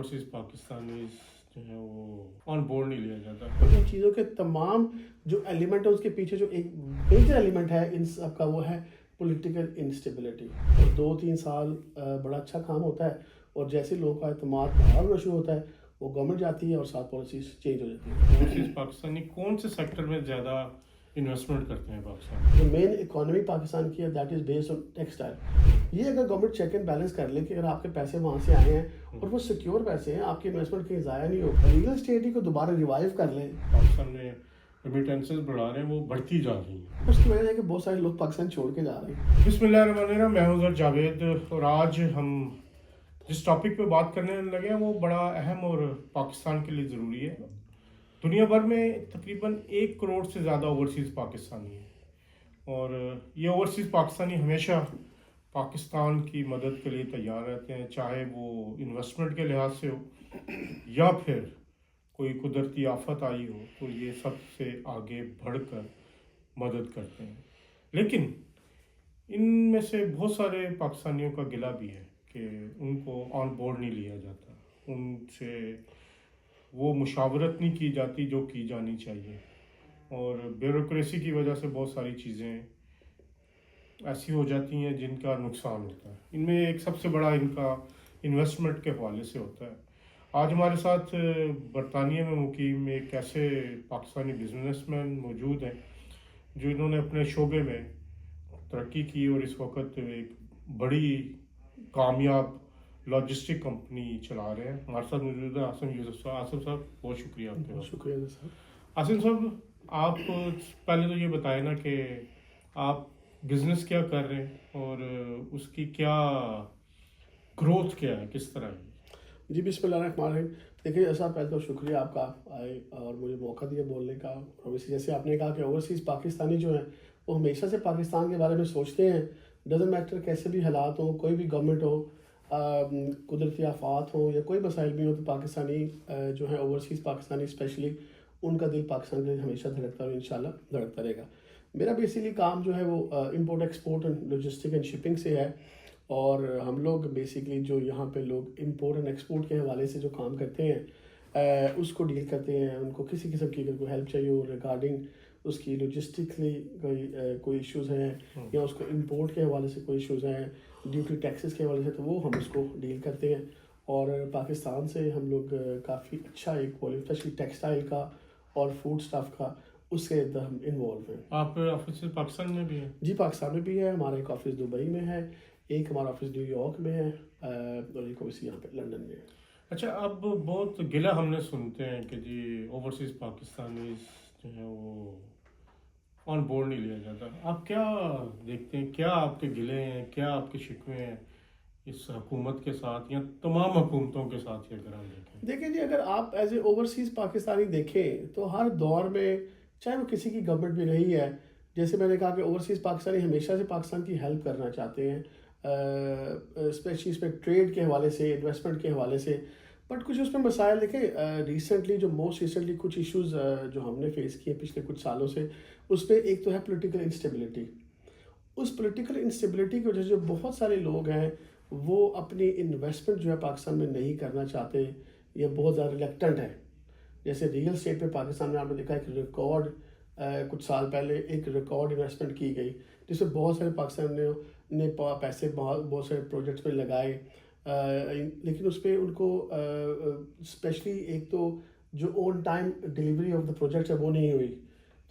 Overseas Pakistanis جو ہے وہ آن بورڈ نہیں لیا جاتا. ان چیزوں کے تمام جو ایلیمنٹ ہے اس کے پیچھے جو ایک میجر ایلیمنٹ ہے ان سب کا وہ ہے پولیٹیکل انسٹیبلٹی. اور 2-3 سال بڑا اچھا کام ہوتا ہے اور جیسے لوگوں کا اعتماد بحال ہونا شروع ہوتا ہے وہ گورنمنٹ جاتی ہے اور ساتھ پالیسیز چینج ہو جاتی ہیں. اوورسیز پاکستانی کون سے سیکٹر میں زیادہ انویسٹمنٹ کرتے ہیں پاکستان؟ جو مین اکانومی پاکستان کی ہے that is based on textile. یہ اگر گورنمنٹ چیک اینڈ بیلنس کر لے کہ اگر آپ کے پیسے وہاں سے آئے ہیں اور وہ سیکیور پیسے ہیں, آپ کی انویسٹمنٹ کہیں ضائع نہیں ہو, ریئل اسٹیٹ کو دوبارہ ریوائیو کر لیں. پاکستان میں ریمیٹنسز بڑھا رہے ہیں, وہ بڑھتی جا رہی ہیں. اس کی وجہ ہے کہ بہت سارے لوگ پاکستان چھوڑ کے جا رہے ہیں. بسم اللہ الرحمن الرحیم. میں ہوں ظہر جاوید اور آج ہم جس ٹاپک پہ بات کرنے لگے ہیں وہ بڑا اہم اور پاکستان کے لیے ضروری ہے. دنیا بھر میں تقریباً 1 کروڑ سے زیادہ اوورسیز پاکستانی ہیں اور یہ اوورسیز پاکستانی ہمیشہ پاکستان کی مدد کے لیے تیار رہتے ہیں, چاہے وہ انویسٹمنٹ کے لحاظ سے ہو یا پھر کوئی قدرتی آفت آئی ہو تو یہ سب سے آگے بڑھ کر مدد کرتے ہیں. لیکن ان میں سے بہت سارے پاکستانیوں کا گلہ بھی ہے کہ ان کو آن بورڈ نہیں لیا جاتا, ان سے وہ مشاورت نہیں کی جاتی جو کی جانی چاہیے, اور بیوروکریسی کی وجہ سے بہت ساری چیزیں ایسی ہو جاتی ہیں جن کا نقصان ہوتا ہے. ان میں ایک سب سے بڑا ان کا انویسٹمنٹ کے حوالے سے ہوتا ہے. آج ہمارے ساتھ برطانیہ میں مقیم ایک ایسے پاکستانی بزنس مین موجود ہیں جو انہوں نے اپنے شعبے میں ترقی کی اور اس وقت ایک بڑی کامیاب لاجسٹک کمپنی چلا رہے ہیں. ہمارے ساتھ موجود ہے عاصم یوسف صاحب. عاصم صاحب بہت شکریہ آپ کا. بہت شکریہ صاحب. عاصم صاحب, آپ پہلے تو یہ بتائیں نا کہ آپ بزنس کیا کر رہے ہیں اور اس کی کیا گروتھ کیا ہے, کس طرح ہے؟ جی بسم اللہ الرحمن الرحیم. دیکھیے صاحب, پہلے تو شکریہ آپ کا آئے اور مجھے موقع دیا بولنے کا. اور جیسے آپ نے کہا کہ اوورسیز پاکستانی جو ہیں وہ ہمیشہ سے پاکستان کے بارے میں سوچتے ہیں. ڈزنٹ میٹر کیسے بھی حالات ہوں, کوئی بھی گورنمنٹ ہو, قدرتی آفات ہوں یا کوئی مسائل بھی ہوں, تو پاکستانی جو ہے اوورسیز پاکستانی اسپیشلی ان کا دل پاکستان کے لیے ہمیشہ دھڑکتا ہے اور انشاءاللہ دھڑکتا رہے گا. میرا بیسیکلی کام جو ہے وہ import export and logistic and shipping سے ہے. اور ہم لوگ بیسیکلی جو یہاں پہ لوگ امپورٹ اینڈ ایکسپورٹ کے حوالے سے جو کام کرتے ہیں اس کو ڈیل کرتے ہیں. ان کو کسی قسم کی اگر کوئی ہیلپ چاہیے ہو ریگارڈنگ اس کی لاجسٹکلی کوئی ایشوز ہیں یا اس کو امپورٹ کے حوالے سے کوئی ایشوز ہیں, ڈیوٹی ٹیکسز کے حوالے سے, تو وہ ہم اس کو ڈیل کرتے ہیں. اور پاکستان سے ہم لوگ کافی اچھا ایک اسپیشلی ٹیکسٹائل کا اور فوڈ اسٹف کا اس کے اندر ہم انوالو ہیں. آپ آفس پاکستان میں بھی ہیں؟ جی پاکستان میں بھی ہے. ہمارا ایک آفس دبئی میں ہے, ایک ہمارا آفس نیو یارک میں ہے اور ایک آفس یہاں پہ لندن میں ہے. اچھا, اب بہت گلہ ہم نے سنتے ہیں کہ جی اوورسیز پاکستانیز جو ہے وہ آن بورڈ نہیں لیا جاتا. آپ کیا دیکھتے ہیں, کیا آپ کے گلے ہیں, کیا آپ کے شکوے ہیں اس حکومت کے ساتھ یا تمام حکومتوں کے ساتھ ہی اگر آپ دیکھیں جی, اگر آپ ایز اے اوورسیز پاکستانی دیکھیں تو ہر دور میں چاہے وہ کسی کی گورنمنٹ بھی رہی ہے, جیسے میں نے کہا کہ اوورسیز پاکستانی ہمیشہ سے پاکستان کی ہیلپ کرنا چاہتے ہیں, اسپیشلی اس میں ٹریڈ کے حوالے سے, انویسٹمنٹ کے حوالے سے. بٹ کچھ اس میں مسائل دیکھیں ریسنٹلی جو موسٹ ریسنٹلی کچھ ایشوز جو ہم نے فیس کیے پچھلے کچھ سالوں سے, اس پہ ایک تو ہے پولیٹیکل انسٹیبلٹی. اس پولیٹیکل انسٹیبلٹی کی وجہ سے جو بہت سارے لوگ ہیں وہ اپنی انویسٹمنٹ جو ہے پاکستان میں نہیں کرنا چاہتے یا بہت زیادہ ریلیکٹنٹ ہے. جیسے ریئل اسٹیٹ پہ پاکستان میں آپ نے دیکھا ایک ریکارڈ کچھ سال پہلے ایک ریکارڈ انویسٹمنٹ کی گئی جس میں بہت سارے پاکستان نے پیسے بہت سارے پروجیکٹس میں لگائے, لیکن اس پہ ان کو اسپیشلی ایک تو جو on time delivery of the projects ہے وہ نہیں ہوئی.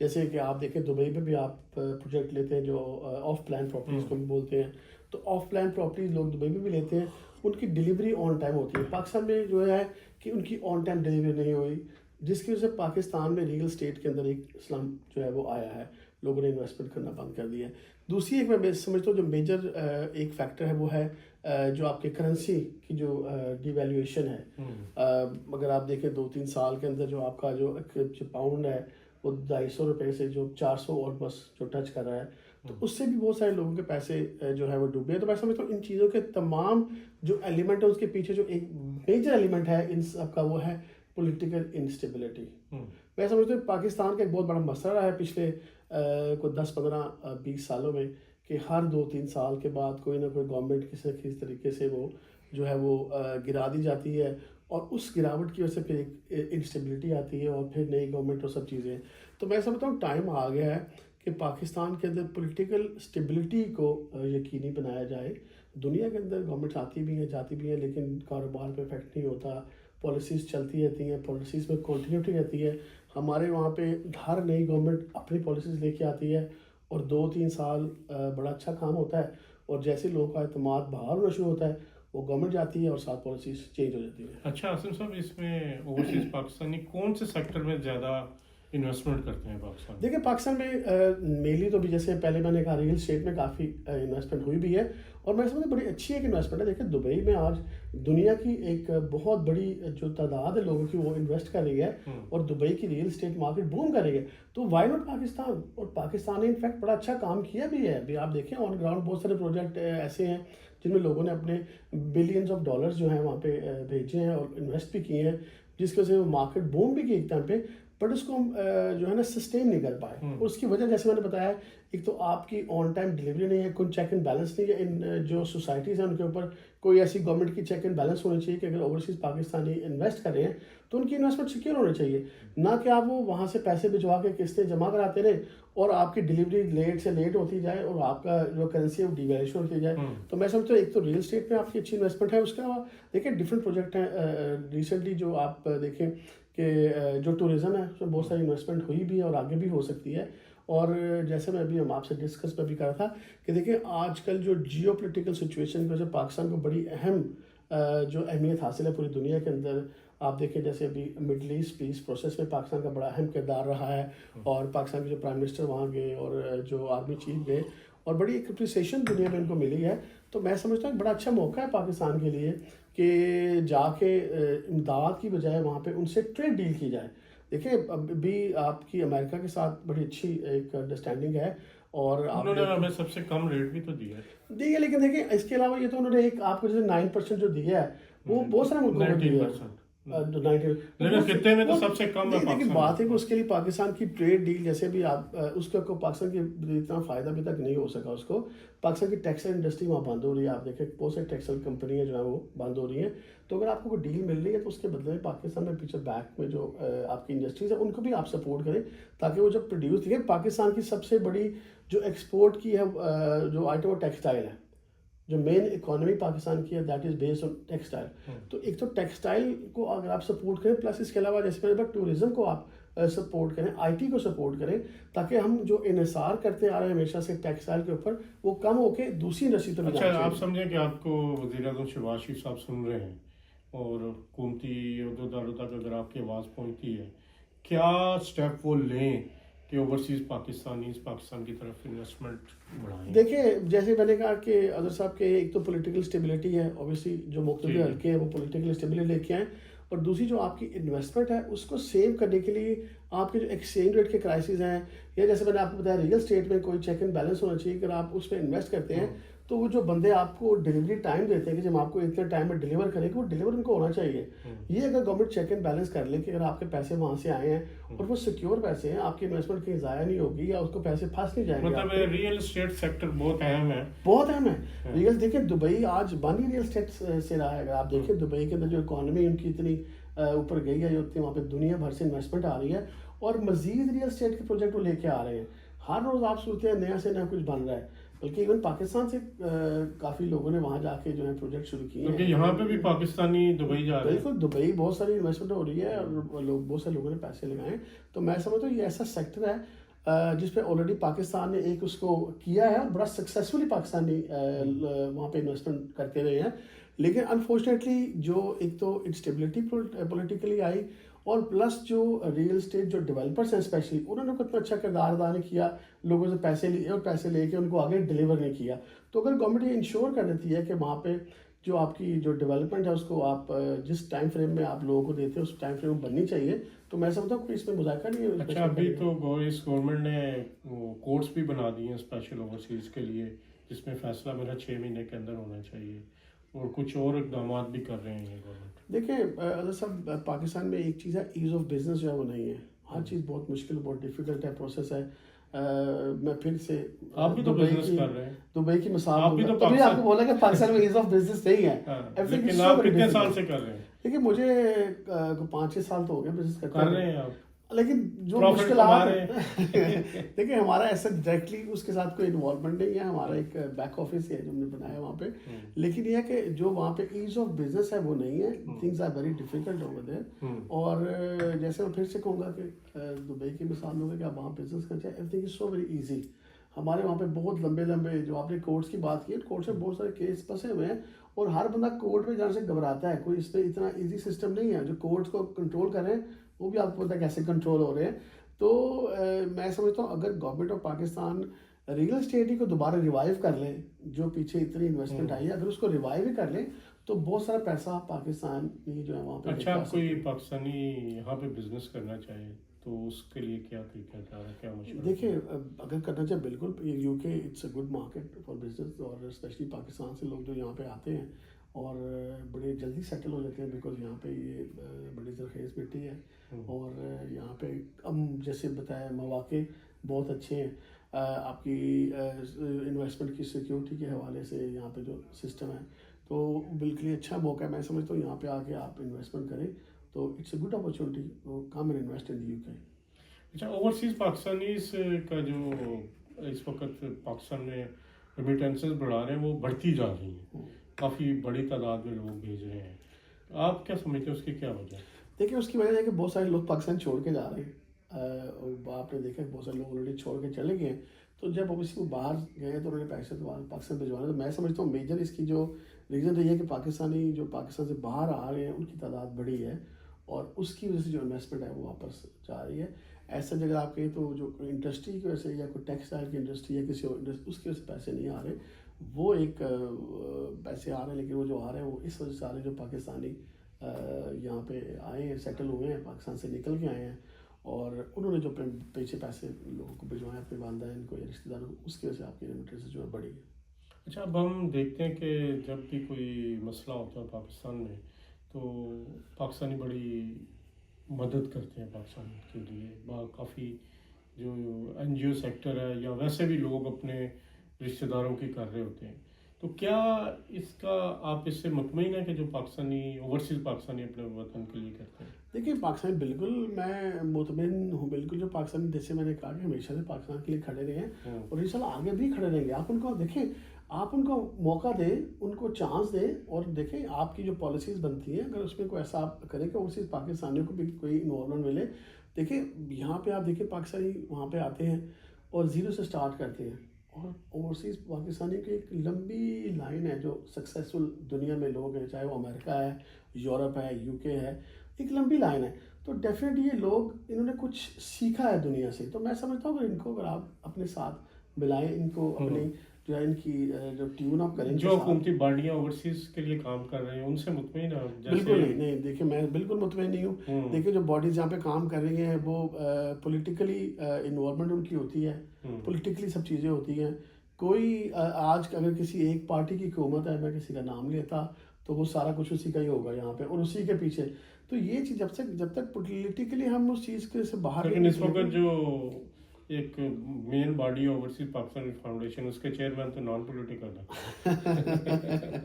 جیسے کہ آپ دیکھیں دبئی پہ بھی آپ پروجیکٹ لیتے ہیں جو آف پلان پراپرٹیز کو بھی بولتے ہیں, تو آف پلان پراپرٹیز لوگ دبئی میں بھی لیتے ہیں, ان کی ڈلیوری آن ٹائم ہوتی ہے. پاکستان میں جو ہے کہ ان کی آن ٹائم ڈلیوری نہیں ہوئی, جس کی وجہ سے پاکستان میں ریئل اسٹیٹ کے اندر ایک اسلام جو ہے وہ آیا ہے, لوگوں نے انویسٹمنٹ کرنا بند کر دیا ہے. دوسری ایک میں سمجھتا ہوں جو میجر ایک فیکٹر ہے وہ ہے جو آپ کے کرنسی کی جو ڈی ویلیویشن ہے. اگر آپ دیکھیں 2-3 سال کے اندر جو آپ کا جو پاؤنڈ ہے وہ 250 روپے سے جو 400 اور بس جو ٹچ کر رہا ہے, تو اس سے بھی بہت سارے لوگوں کے پیسے جو ہے وہ ڈوبے ہیں. تو میں سمجھتا ہوں ان چیزوں کے تمام جو ایلیمنٹ ہے اس کے پیچھے جو ایک میجر ایلیمنٹ ہے ان سب کا وہ ہے پولیٹیکل انسٹیبلٹی. میں سمجھتا ہوں پاکستان کا ایک بہت بڑا مسئلہ رہا ہے پچھلے کوئی 10-15-20 سالوں میں کہ ہر 2-3 سال کے بعد کوئی نہ کوئی گورنمنٹ کسی نہ کسی طریقے سے وہ جو ہے وہ گرا دی جاتی ہے اور اس گراوٹ کی وجہ سے پھر ایک انسٹیبلٹی آتی ہے اور پھر نئی گورنمنٹ اور سب چیزیں. تو میں سمجھتا ہوں ٹائم آ گیا ہے کہ پاکستان کے اندر پولیٹیکل اسٹیبلٹی کو یقینی بنایا جائے. دنیا کے اندر گورنمنٹس آتی بھی ہیں جاتی بھی ہیں لیکن کاروبار پہ افیکٹ نہیں ہوتا, پالیسیز چلتی رہتی ہیں, پالیسیز میں کنٹینیوٹی رہتی ہے. ہمارے وہاں پہ ہر نئی گورنمنٹ اپنی پالیسیز لے کے آتی ہے اور 2-3 سال بڑا اچھا کام ہوتا ہے, اور جیسے لوگوں کا اعتماد باہر ہونا شروع ہوتا ہے وہ گورنمنٹ جاتی ہے اور ساتھ پالیسیز چینج ہو جاتی ہیں. اچھا آصم صاحب, اس میں اوورسیز پاکستانی کون سے سیکٹر میں زیادہ انویسٹمنٹ کرتے ہیں پاکستان؟ دیکھیں پاکستان میں مینلی تو بھی جیسے پہلے میں نے کہا ریئل اسٹیٹ میں کافی انویسٹمنٹ ہوئی بھی ہے, اور میں سمجھتا ہوں بڑی اچھی ایک انویسٹمنٹ ہے. دیکھیں دبئی میں آج دنیا کی ایک بہت بڑی جو تعداد ہے لوگوں کی وہ انویسٹ کر رہی ہے, اور دبئی کی ریئل اسٹیٹ مارکیٹ بوم کر رہی ہے. تو وائی ناٹ پاکستان, اور پاکستان نے انفیکٹ بڑا اچھا کام کیا بھی ہے. ابھی آپ دیکھیں آن گراؤنڈ بہت سارے پروجیکٹ ایسے ہیں جن میں لوگوں نے اپنے بلینز آف ڈالرز جو ہیں وہاں پہ بھیجے ہیں اور انویسٹ بھی کیے ہیں, جس کی وجہ سے وہ مارکیٹ بوم بھی کی ایک ٹائم پہ, بٹ اس کو ہم جو ہے نا سسٹین نہیں کر پائے. اس کی وجہ جیسے میں نے بتایا, ایک تو آپ کی آن ٹائم ڈلیوری نہیں ہے, کوئی چیک اینڈ بیلنس نہیں ہے. ان جو سوسائٹیز ہیں ان کے اوپر کوئی ایسی گورنمنٹ کی چیک اینڈ بیلنس ہونی چاہیے کہ اگر اوورسیز پاکستانی انویسٹ کر رہے ہیں تو ان کی انویسٹمنٹ سیکیور ہونی چاہیے, نہ کہ آپ وہ وہاں سے پیسے بھجوا کے قسطیں جمع کراتے رہیں اور آپ کی ڈلیوری لیٹ سے لیٹ ہوتی جائے اور آپ کا جو کرنسی ہے وہ ڈیویلیویشن ہوتی جائے. تو میں سمجھتا ہوں ایک تو ریئل اسٹیٹ میں آپ کی اچھی انویسٹمنٹ ہے. اس کے علاوہ دیکھیں ڈفرینٹ پروجیکٹ ہیں ریسنٹلی جو آپ دیکھیں کہ جو ٹورزم ہے اس میں بہت ساری انویسٹمنٹ ہوئی بھی ہے اور آگے بھی ہو سکتی ہے. اور جیسے میں ابھی ہم آپ سے ڈسکس میں بھی کر رہا تھا کہ دیکھیں آج کل جو جیو پولیٹیکل سچویشن کی وجہ سے پاکستان کو بڑی اہم جو اہمیت حاصل ہے پوری دنیا کے اندر. آپ دیکھیں جیسے ابھی مڈل ایسٹ پیس پروسیس میں پاکستان کا بڑا اہم کردار رہا ہے, اور پاکستان کے جو پرائم منسٹر وہاں گئے اور جو آرمی چیف گئے, اور بڑی ایک اپریسیشن دنیا میں ان کو ملی ہے. تو میں سمجھتا ہوں بڑا اچھا موقع ہے پاکستان کے لیے کہ جا کے امداد کی بجائے وہاں پہ ان سے ٹریڈ ڈیل کی جائے. دیکھیں اب بھی آپ کی امریکہ کے ساتھ بڑی اچھی ایک انڈرسٹینڈنگ ہے, اور انہوں نے ہمیں سب سے کم ریٹ بھی تو دیا ہے. دی ہے, لیکن دیکھیں اس کے علاوہ یہ تو انہوں نے ایک آپ کو جیسے 9% جو دیا ہے وہ بہت سارے ملکوں کو دیا ہے. لیکن خطے میں تو سب سے کم ہے. لیکن بات ہے کہ اس کے لیے پاکستان کی ٹریڈ ڈیل جیسے بھی آپ اس کو پاکستان کی اتنا فائدہ ابھی تک نہیں ہو سکا. اس کو پاکستان کی ٹیکسٹائل انڈسٹری وہاں بند ہو رہی ہے. آپ دیکھیں بہت ساری ٹیکسٹائل کمپنیاں جو ہیں وہ بند ہو رہی ہیں. تو اگر آپ کو کوئی ڈیل مل رہی ہے تو اس کے بدلے میں پاکستان میں پیچھے بیک میں جو آپ کی انڈسٹریز ہیں ان کو بھی آپ سپورٹ کریں تاکہ وہ جب پروڈیوس دیکھیں. پاکستان کی سب سے بڑی جو ایکسپورٹ کی ہے جو آئٹم وہ ٹیکسٹائل ہے. جو مین اکانومی پاکستان کی ہے that is based on textile. تو ایک تو ٹیکسٹائل کو اگر آپ سپورٹ کریں پلس اس کے علاوہ جیسے میں نے کہا ٹورزم کو آپ سپورٹ کریں, آئی ٹی کو سپورٹ کریں, تاکہ ہم جو انحصار کرتے آ رہے ہیں ہمیشہ سے ٹیکسٹائل کے اوپر وہ کم ہو کے دوسری انڈسٹری تک. اچھا آپ سمجھیں کہ آپ کو وزیر اعظم شہباز شریف صاحب سن رہے ہیں اور حکومتی عہدیداروں تک اگر آپ کی آواز پہنچتی ہے, کیا اسٹیپ وہ لیں کہ اوورسیز پاکستان کی طرف انویسٹمنٹ بڑھائیں؟ دیکھیں جیسے میں نے کہا کہ اظہر صاحب کے ایک تو پولیٹیکل اسٹیبلٹی ہے, اوبیسلی جو مختلف حلقے ہیں وہ پولیٹیکل اسٹیبلٹی لے کے آئیں, اور دوسری جو آپ کی انویسٹمنٹ ہے اس کو سیو کرنے کے لیے آپ کے جو ایکسچینج ریٹ کے کرائسز ہیں, یا جیسے میں نے آپ کو بتایا ریئل اسٹیٹ میں کوئی چیک اینڈ بیلنس ہونا چاہیے. اگر آپ اس میں انویسٹ کرتے ہیں تو وہ جو بندے آپ کو ڈلیوری ٹائم دیتے ہیں کہ جب آپ کو اتنے ٹائم میں ڈلیور کریں گے وہ ڈلیور ان کو ہونا چاہیے. یہ اگر گورنمنٹ چیک اینڈ بیلنس کر لے کہ اگر آپ کے پیسے وہاں سے آئے ہیں اور وہ سیکیور پیسے ہیں, آپ کی انویسٹمنٹ کہیں ضائع نہیں ہوگی یا اس کو پیسے پھنس نہیں جائیں گے. مطلب ریئل اسٹیٹ سیکٹر بہت اہم ہے, بہت اہم ہے. ریئل دیکھیں دبئی آج بن ہی ریئل اسٹیٹ سے رہا ہے. اگر آپ دیکھیں دبئی کے اندر جو اکانومی ان کی اتنی اوپر گئی ہے, اتنی وہاں پہ دنیا بھر سے انویسٹمنٹ آ رہی ہے, اور مزید ریئل اسٹیٹ کے پروجیکٹ وہ لے کے آ رہے ہیں. ہر روز آپ سوچتے ہیں نیا سے نیا کچھ بن رہا ہے, بلکہ ایون پاکستان سے کافی لوگوں نے وہاں جا کے جو ہے پروجیکٹ شروع کیے ہیں. یہاں پہ بھی پاکستانی دبئی جا رہے ہیں. بالکل دبئی بہت ساری انویسٹمنٹ ہو رہی ہے اور لوگ بہت سارے لوگوں نے پیسے لگائے. تو میں سمجھتا ہوں یہ ایسا سیکٹر ہے جس پہ آلریڈی پاکستان نے ایک اس کو کیا ہے, بڑا سکسیزفلی پاکستانی وہاں پہ انویسٹمنٹ کرتے رہے ہیں. لیکن انفارچونیٹلی جو ایک تو انسٹیبلٹی پولیٹیکلی آئی, اور پلس جو ریئل اسٹیٹ جو ڈیولپرس ہیں اسپیشلی انہوں نے اتنا اچھا کردار ادا نہیں کیا, لوگوں سے پیسے لیے اور پیسے لے کے ان کو آگے ڈلیور نہیں کیا. تو اگر گورنمنٹ یہ انشور کر دیتی ہے کہ وہاں پہ جو آپ کی جو ڈیولپمنٹ ہے اس کو آپ جس ٹائم فریم میں آپ لوگوں کو دیتے ہیں اس ٹائم فریم میں بننی چاہیے, تو میں سمجھتا ہوں کہ اس میں مذاکرہ نہیں ہے. اچھا ابھی تو اس گورنمنٹ نے کورس بھی بنا دیے ہیں اسپیشل اوورسیز کے لیے, جس میں فیصلہ میرا 6 مہینے کے اندر ہونا چاہیے, اور کچھ اور اقدامات بھی کر رہے ہیں گورنمنٹ. دیکھیں اظہر صاحب پاکستان میں ایک چیز ہے ایز آف بزنس جو ہے وہ نہیں ہے. ہر چیز بہت مشکل بہت ڈیفیکلٹ ہے, پروسیس ہے. میں پھر سے آپ بھی تو بزنس کر رہے ہیں, دبئی کی مثال آپ بھی تو تبھی آپ کو بولا کہ پاکستان میں ایز آف بزنس نہیں ہے. لیکن آپ کتنے سال سے کر رہے ہیں؟ دیکھیے مجھے 5-6 سال تو ہو گئے بزنس کر رہے ہیں آپ، لیکن جو پروفٹ کما مشکلات رہے ہیں؟ دیکھیں ہمارا ایسا ڈائریکٹلی اس کے ساتھ کوئی انوالومنٹ نہیں ہے، ہمارا ایک بیک آفس ہے جو ہم نے بنایا وہاں پہ، لیکن یہ ہے کہ جو وہاں پہ ایز آف بزنس ہے وہ نہیں ہے، things are very difficult over there. اور جیسے میں پھر سے کہوں گا کہ دبئی کی مثال لوں گا کہ آپ وہاں بزنس کرنا چاہیں، every thing is so very easy. ہمارے وہاں پہ بہت لمبے لمبے جو آپ نے کورٹس کی بات کی، کورٹس میں بہت سارے کیس پھنسے ہوئے ہیں اور ہر بندہ کورٹ میں جانے سے گھبراتا ہے. کوئی اس میں اتنا ایزی سسٹم نہیں ہے. جو کورٹس کو کنٹرول کر رہے ہیں وہ بھی آپ کو پتہ ہے کیسے کنٹرول ہو رہے ہیں. تو میں سمجھتا ہوں اگر government of Pakistan real estate ہی کو دوبارہ ریوائیو کر لیں، جو پیچھے اتنی انویسٹمنٹ آئی ہے اگر اس کو ریوائیو ہی کر لیں تو بہت سارا پیسہ پاکستان جو ہے وہاں پہ. اچھا، آپ کوئی پاکستانی یہاں پہ بزنس کرنا چاہے تو اس کے لیے کیا طریقہ کار ہے، کیا مشورہ؟ دیکھیں اگر کرنا چاہے بالکل UK it's a good market for business, اور اسپیشلی پاکستان سے لوگ جو یہاں پہ آتے ہیں اور بڑے جلدی سیٹل ہو جاتے ہیں، بیکاز یہاں پہ یہ بڑی زرخیز مٹی ہے اور یہاں پہ ہم جیسے بتایا مواقع بہت اچھے ہیں. آپ کی انویسٹمنٹ کی سیکیورٹی کے حوالے سے یہاں پہ جو سسٹم ہے تو بالکل ہی اچھا موقع ہے. میں سمجھتا ہوں یہاں پہ آ کے آپ انویسٹمنٹ کریں تو it's a good opportunity. Come and invest in the UK. اچھا، اوورسیز پاکستانیز کا جو اس وقت پاکستان میں ریمیٹنسز بڑھا رہے ہیں وہ بڑھتی جا رہی ہیں، کافی بڑی تعداد میں لوگ بھیج رہے ہیں. آپ کیا سمجھتے ہیں اس کی کیا وجہ ہے؟ دیکھیں اس کی وجہ ہے کہ بہت سارے لوگ پاکستان چھوڑ کے جا رہے ہیں. آپ نے دیکھا بہت سارے لوگ آلریڈی چھوڑ کے چلے گئے ہیں. تو جب اوبیسلی وہ باہر گئے تو انہوں نے پیسے تو پاکستان بھجوانا. تو میں سمجھتا ہوں میجر اس کی جو ریزن رہی ہے کہ پاکستانی جو پاکستان سے باہر آ رہے ہیں ان کی تعداد بڑی ہے اور اس کی وجہ سے جو انویسٹمنٹ ہے وہ واپس جا رہی ہے. ایسا اگر آپ کہیں تو جو انڈسٹری کی وجہ سے یا کوئی ٹیکسٹائل کی انڈسٹری یا کسی اور انڈسٹری اس کی وجہ سے پیسے نہیں آ رہے. وہ ایک پیسے آ رہے ہیں لیکن وہ جو آ رہے ہیں وہ اس وجہ سے آ رہے ہیں جو پاکستانی یہاں پہ آئے ہیں، سیٹل ہوئے ہیں، پاکستان سے نکل کے آئے ہیں اور انہوں نے جو پیچھے پیسے لوگوں کو بھجوائے اپنے والدین کو یا رشتہ داروں کو، اس کی وجہ سے آپ کی ریمیٹنس جو ہے بڑی ہے. اچھا، اب ہم دیکھتے ہیں کہ جب بھی کوئی مسئلہ ہوتا ہے پاکستان میں تو پاکستانی بڑی مدد کرتے ہیں پاکستان کے لیے. کافی جو این جی او سیکٹر ہے یا ویسے بھی لوگ اپنے رشتہ داروں کی کر رہے ہوتے ہیں. تو کیا اس کا آپ اس سے مطمئن ہیں کہ جو پاکستانی اوورسیز پاکستانی اپنے وطن کے لیے کرتے ہیں؟ دیکھیے پاکستان بالکل میں مطمئن ہوں بالکل. جو پاکستانی جیسے میں نے کہا کہ ہمیشہ سے پاکستان کے لیے کھڑے رہے ہیں اور انشاءاللہ آگے بھی کھڑے رہیں گے. آپ ان کو دیکھیں، آپ ان کو موقع دیں، ان کو چانس دیں اور دیکھیں آپ کی جو پالیسیز بنتی ہیں اگر اس میں کوئی ایسا آپ کریں کہ اوورسیز پاکستانیوں کو بھی کوئی انوالومنٹ ملے. دیکھیں یہاں پہ آپ دیکھیں پاکستانی وہاں پہ آتے ہیں اور زیرو سے سٹارٹ کرتے ہیں اور اوورسیز پاکستانی کی ایک لمبی لائن ہے جو سکسیزفل دنیا میں لوگ ہیں، چاہے وہ امریکہ ہے، یورپ ہے، یو کے ہے، ایک لمبی لائن ہے. تو ڈیفینیٹلی یہ لوگ انہوں نے کچھ سیکھا ہے دنیا سے. تو میں سمجھتا ہوں کہ ان کو اگر آپ اپنے ساتھ ملائیں، ان کو اپنی جو ہے ان کی جو ٹیون اپ کریں، جو حکومتی باڈیاں اوورسیز کے لیے کام کر رہے ہیں ان سے مطمئن ہیں؟ بالکل نہیں. دیکھیں میں بالکل مطمئن نہیں ہوں. دیکھیں جو باڈیز جہاں پہ کام کر رہی ہیں وہ پولیٹیکلی انوالومنٹ ان کی ہوتی ہے، پولیٹیکلی سب چیزیں ہوتی ہیں. کوئی آج اگر کسی ایک پارٹی کی حکومت ہے، میں کسی کا نام لیتا تو وہ سارا کچھ اسی کا ہی ہوگا یہاں پہ اور اسی کے پیچھے. تو یہ چیز جب تک پولیٹیکلی ہم اس چیز کے سے باہر، لیکن اس وقت جو ایک main body overseas Pakistan foundation اس کے چیئرمین تو نان پولیٹیکل ہے.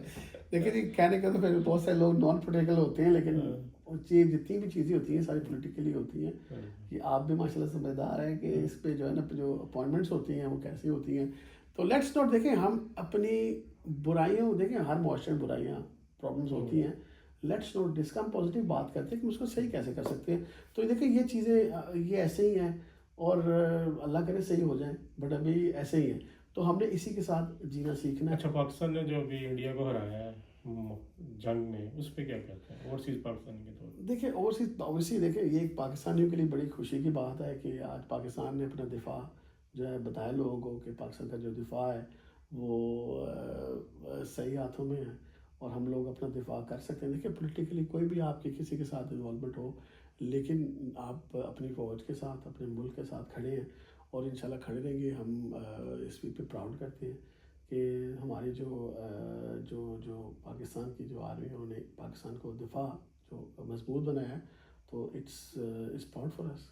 دیکھیں جی کہنے کا تو پھر بہت سارے لوگ نان پولیٹیکل ہوتے ہیں لیکن جتنی بھی چیزیں ہوتی ہیں ساری پولیٹیکلی ہوتی ہیں. کہ آپ بھی ماشاءاللہ سمجھدار ہیں کہ اس پہ جو ہے نا جو اپوائنٹمنٹس ہوتی ہیں وہ کیسی ہوتی ہیں. تو لیٹس ناٹ، دیکھیں ہم اپنی برائیوں، دیکھیں ہر معاشرے میں برائیاں پرابلمس ہوتی ہیں. لیٹس نوٹ جس کا ہم پازیٹیو بات کرتے ہیں کہ اس کو صحیح کیسے کر سکتے ہیں. تو دیکھیں یہ چیزیں یہ ایسے ہی ہیں اور اللہ کرے صحیح ہو جائیں، بٹ ابھی ایسے ہی ہیں تو ہم نے اسی کے ساتھ جینا سیکھنا ہے. اچھا، پاکستان نے جو ابھی انڈیا کو ہرایا ہے جنگ میں، اس پہ کیا کہتے ہیں اوورسیز پاکستانی کے طور پر؟ دیکھیں اوورسیز دیکھیں یہ ایک پاکستانیوں کے لیے بڑی خوشی کی بات ہے کہ آج پاکستان نے اپنا دفاع جو ہے بتایا لوگوں کو کہ پاکستان کا جو دفاع ہے وہ صحیح ہاتھوں میں ہے اور ہم لوگ اپنا دفاع کر سکتے ہیں. دیکھیں پولیٹیکلی کوئی بھی آپ کے کسی کے ساتھ انوالومنٹ ہو لیکن آپ اپنی فوج کے ساتھ اپنے ملک کے ساتھ کھڑے ہیں اور انشاءاللہ کھڑے رہیں گے. ہم اس پہ پراؤڈ کرتے ہیں کہ ہماری جو پاکستان کی جو آرمی ہے انہوں نے پاکستان کو دفاع جو مضبوط بنایا ہے. تو اٹس پراؤڈ فار اس.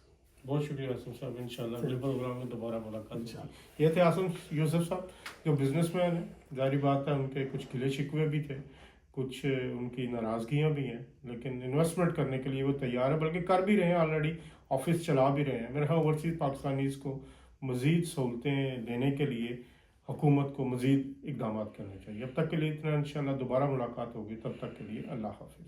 بہت شکریہ آصم صاحب. انشاءاللہ اگلے پروگرام میں دوبارہ ملاقات ہوگی. یہ تھے آصم یوسف صاحب جو بزنس مین ہیں. ظاہری بات ہے ان کے کچھ گلے شکوے بھی تھے، کچھ ان کی ناراضگیاں بھی ہیں، لیکن انویسٹمنٹ کرنے کے لیے وہ تیار ہے، بلکہ کر بھی رہے ہیں، آلریڈی آفس چلا بھی رہے ہیں۔ میرا خیال اوورسیز پاکستانیز کو مزید سہولتیں دینے کے لیے حکومت کو مزید اقدامات کرنے چاہیے۔ اب تک کے لیے اتنا، انشاءاللہ دوبارہ ملاقات ہوگی، تب تک کے لیے اللہ حافظ۔